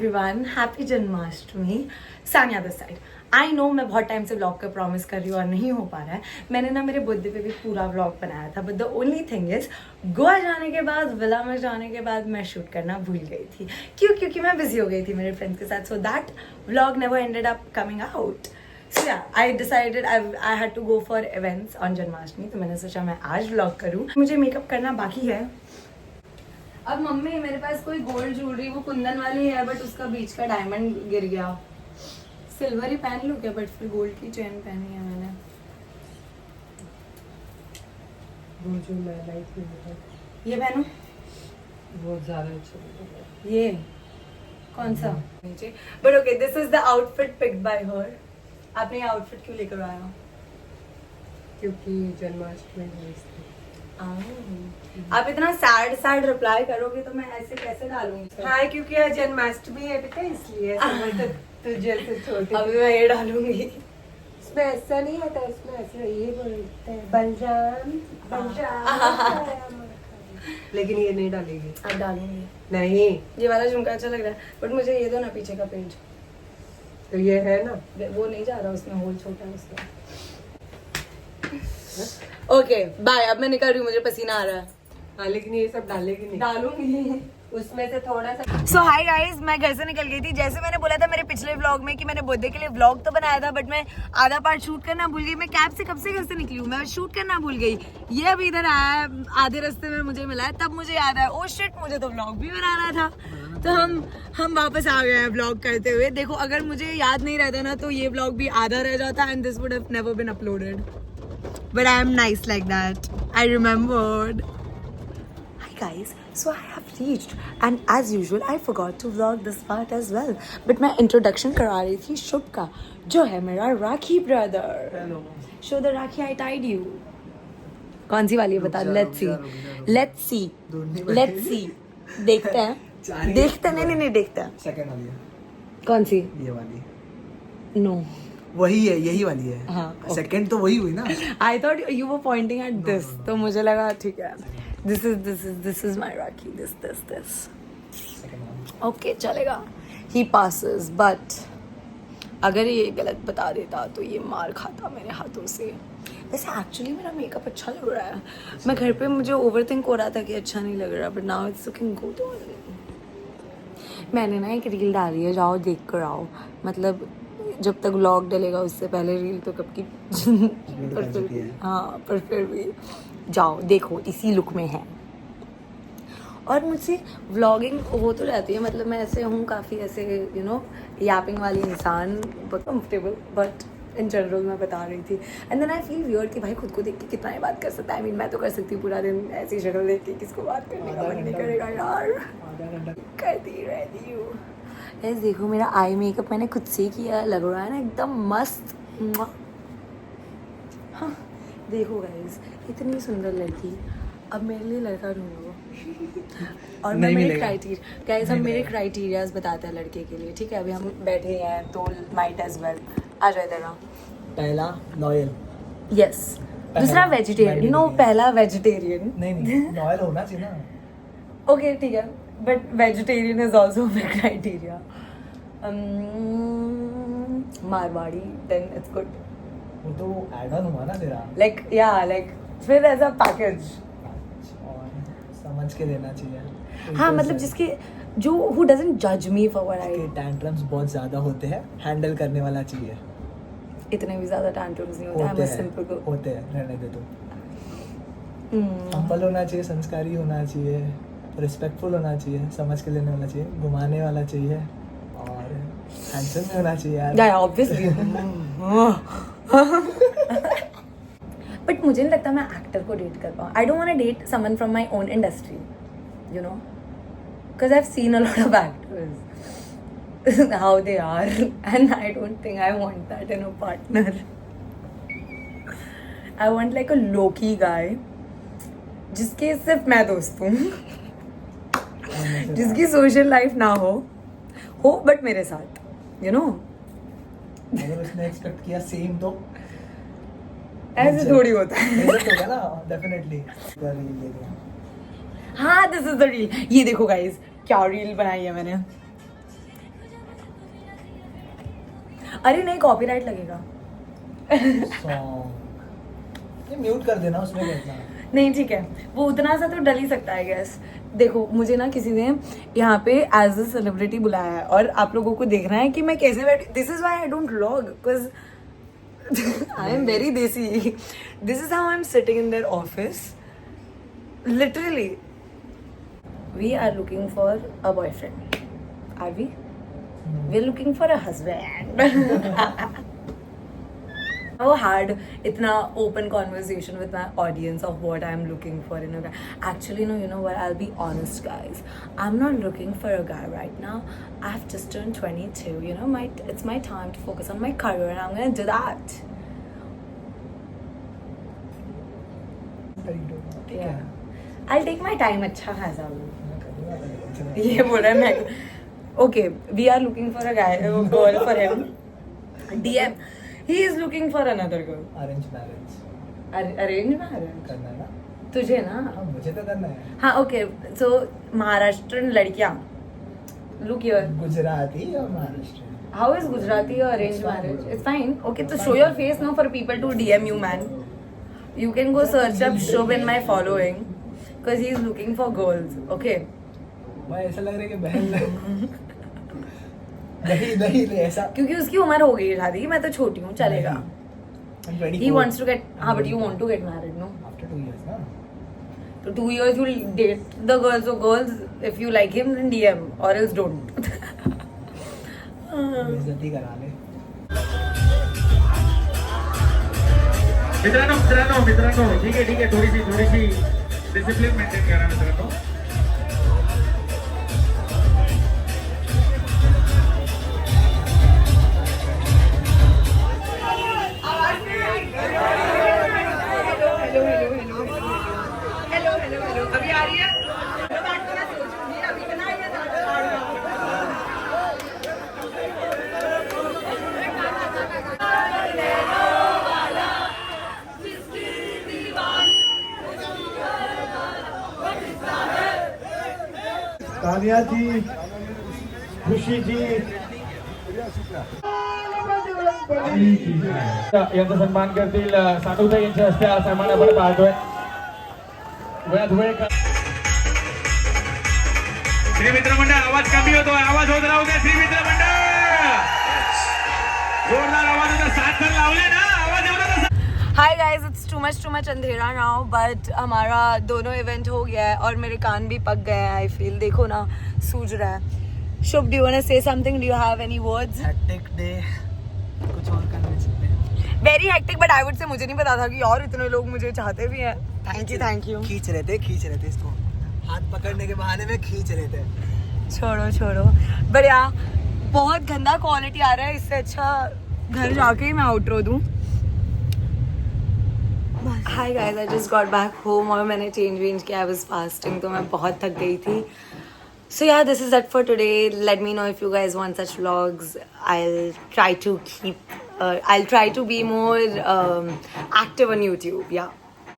Everyone, happy Janmashtami. Sania this side. I know मैं बहुत time से व्लॉग का प्रॉमिस कर रही हूँ और नहीं हो पा रहा है। मैंने ना मेरे बर्थडे पे भी पूरा व्लॉग बनाया था, but the only thing is Goa जाने के बाद, विला में जाने के बाद मैं शूट करना भूल गई थी। क्योंकि मैं बिजी हो गई थी मेरे फ्रेंड्स के साथ, so that vlog never ended up coming out. So yeah, I decided I had to go for events on Janmashtami, तो मैंने सोचा मैं आज व्लॉग करूँ। मुझे मेकअप करना बाकी है। अब मम्मी मेरे पास कोई गोल्ड ज्वेलरी वो कुंदन वाली है, बट उसका बीच का डायमंड गिर गया। सिल्वर ही पहन लूँ क्या, बट फिर गोल्ड की चेन पहनी है मैंने। ये पहनूं? बहुत ज्यादा अच्छा। ये कौन सा? नीचे। But okay, this is the outfit picked bye हर। आपने ये आउटफिट क्यों लेकर आया? क्योंकि जन्माष्टमी है इसलिए। आप इतना सैड रिप्लाई करोगे तो मैं ऐसे कैसे डालूंगी? हाँ, क्योंकि आज जन्माष्टमी है बेटा, इसलिए तुझे से छोटी। अभी मैं ये डालूंगी। इसमें ऐसा नहीं आता, इसमें ऐसा ये बोलते हैं बलजाम बलजाम। लेकिन ये नहीं डालेगी। अब डालूंगी। नहीं, ये वाला झुमका अच्छा लग रहा है, बट मुझे ये दो ना पीछे का पेज। तो ये है ना, वो नहीं जा रहा, उसमें होल छोटा है उसका। ओके बाय, अब मैं निकल रही हूँ, मुझे पसीना आ रहा है। हाँ, लेकिन ये सब डालेगी नहीं। डालूंगी उसमें से थोड़ा सा। सो हाय गाइस, मैं घर से निकल गई थी। जैसे मैंने बोला था मेरे पिछले व्लॉग में कि मैंने बर्थडे के लिए व्लॉग तो बनाया था, बट मैं आधा पार्ट शूट करना भूल गई। मैं कैब से कब से घर से निकली हूँ, मैं शूट करना भूल गई। ये अभी इधर आया है, आधे रास्ते में मुझे मिला है, तब मुझे याद आया ओ शिट, मुझे तो व्लॉग भी बनाना था। तो हम वापस आ गए हैं व्लॉग करते हुए। देखो, अगर मुझे याद नहीं रहता ना तो ये व्लॉग भी आधा रह जाता and this would have never been uploaded, but I am nice like that. I remembered. Guys, so I have reached and as usual I forgot to vlog this part as well, but मैं introduction करा रही थी शुभ का, जो है मेरा rakhi brother. Hello. Show the rakhi I tied you। कौन सी वाली है बता? Let's see देखते हैं नहीं देखते हैं। सेकंड वाली है। कौन सी? ये वाली। No, वही है, यही वाली है। हाँ, सेकंड तो वही हुई ना। I thought you were pointing at this, तो मुझे लगा ठीक है, this is my rakhi, this second वाली। ओके चलेगा। ही पासेस, बट अगर ये गलत बता देता तो ये मार खाता मेरे हाथों से। वैसे एक्चुअली मेरा मेकअप अच्छा लग रहा है। मैं घर पे मुझे ओवरथिंक हो रहा था कि अच्छा नहीं लग रहा, but now it's looking good. मैंने ना एक रील डाली है, जाओ देख कर आओ। मतलब जब तक व्लॉग डलेगा उससे पहले रील तो कब की पर फिर भी, हाँ, पर फिर भी जाओ देखो, इसी लुक में है। और मुझसे व्लॉगिंग हो तो रहती है, मतलब मैं ऐसे हूँ काफ़ी ऐसे यू नो यापिंग वाली इंसान, बहुत कंफर्टेबल, बट इन जनरल मैं बता रही थी। And then I feel weird कि भाई खुद को देख के कितना ही बात कर सकता है। आई मीन मैं तो कर सकती हूँ पूरा दिन ऐसी शक्ल देख के, किसको बात करने का मन नहीं करेगा यार। करती रहती हूँ। ऐसे देखो मेरा आई मेकअप मैंने खुद से किया, लग रहा है ना एकदम मस्त। हाँ देखो गाइस, इतनी सुंदर लड़की, अब मेरे लिए लड़का ढूंढो। और मैं मेरे क्राइटेरिया गाइस, हम मेरे क्राइटेरियाज बताते हैं लड़के के लिए, ठीक है? अभी हम बैठे हैं तो माइट एज वेल आ जाए देगा। पहला लॉयल। यस। दूसरा वेजिटेरियन। नो, पहला वेजिटेरियन। नहीं लॉयल होना चाहिए ना। ओके ठीक है, but vegetarian is also my criteria. Marwari, then it's good. वो तो ऐड ऑन हुआ ना तेरा। लाइक या लाइक फिर एज अ पैकेज। और समझ के लेना चाहिए। हाँ मतलब जिसके जो हु डजंट जज me for what I. Tantrums बहुत ज्यादा होते हैं, हैंडल करने वाला चाहिए। इतने भी ज्यादा टैंट्रम्स नहीं होते, आई एम सिंपल को होते हैं, रहने दे तू। हम्बल होना चाहिए, संस्कारी होना चाहिए, रिस्पेक्टफुल होना चाहिए, समझ के लेने वाला चाहिए, घुमाने वाला चाहिए और हैंडसम भी होना चाहिए यार। या ऑब्वियसली। बट मुझे नहीं लगता मैं एक्टर को डेट कर पाऊँ। I don't want to date someone from my own industry, you know, because I have seen a lot of actors how they are and I don't think I want that in a partner. I want like a lowkey guy जिसके सिर्फ मैं दोस्त हूँ, जिसकी social life ना हो but मेरे साथ, यू नो। अगर उसने एक्सपेक्ट किया सेम तो ऐसे थोड़ी होता है। होगा ना, डेफिनेटली। हाँ दिस इज द रील। ये देखो गाइस क्या रील बनाई है मैंने। अरे नहीं कॉपीराइट लगेगा सॉन्ग ये म्यूट कर देना उसमें कैसा नहीं ठीक है वो उतना सा तो डल ही सकता है गैस देखो मुझे ना किसी ने यहाँ पे एज अ सेलिब्रिटी बुलाया है और आप लोगों को देखना है कि मैं कैसे बैठी this is why I don't vlog because I am very desi this is how I am sitting in their office literally we are looking for a boyfriend are we are looking for a husband so hard itna open conversation with my audience of what I'm looking for in a guy. Actually, no, you know what? I'll be honest, guys. I'm not looking for a guy right now. I've just turned 22. You know, it's my time to focus on my career, and I'm gonna do that. Yeah. I'll take my time. अच्छा खासा ये बोल रहा है मैं. Okay, we are looking for a guy, a girl for him. DM. He is looking for another girl. Arrange marriage Arrange marriage. करना है ना तुझे ना हाँ मुझे तो करना है हाँ ओके सो महाराष्ट्रन लड़कियां लुक योर गुजराती और Maharashtra how is Gujarati arrange marriage it's fine okay तो show your face no for people to DM you man you can go search up Shubh in my following because he is looking for girls okay मैं ऐसा लग रहा है कि बहन नहीं नहीं नहीं ऐसा क्योंकि उसकी उम्र हो गई है शादी की मैं तो छोटी हूँ चलेगा he wants to get हाँ but you want to get married no after 2 years ना so 2 years you'll date the girls so girls if you like him then DM or else don't बेइज्जती करा ले मित्रांनो ठीक आहे थोडीशी डिसिप्लिन मेंटेन करा मित्रांनो अभी आ रही है तानिया जी खुशी जी यांचा सन्मान करतील सानुताई यांच्या हस्ते हा सन्मान आपण पाहतोय वेळात वेळ श्री मित्र मंडळ आवाज कमी होतोय आवाज होत राहू द्या श्री मित्र मंडळ जोरदार आवाज होता साथ तर लावले ना आवाज एवढा hi guys it's too much अंधेरा नाउ बट हमारा दोनों इवेंट हो गया है और मेरे कान भी पक गए हैं आई फील देखो ना सूज रहा है Shubh do you want to say something do you have any words hectic day कुछ और करना चाहिए very hectic but I would say मुझे नहीं पता था कि और इतने लोग मुझे चाहते भी हैं थैंक यू खींच रहे थे इसको हाथ पकड़ने के बहाने में खींच रहे थे छोड़ो बढ़िया बहुत गंदा क्वालिटी आ रहा है इससे अच्छा घर जाके ही मैं आउटरो दूं hi guys I just got back home और मैंने चेंज किया आई वाज फास्टिंग तो मैं बहुत थक गई थी सो या this is it for today let me know if you guys want such vlogs I'll try to be more active on YouTube. Yeah.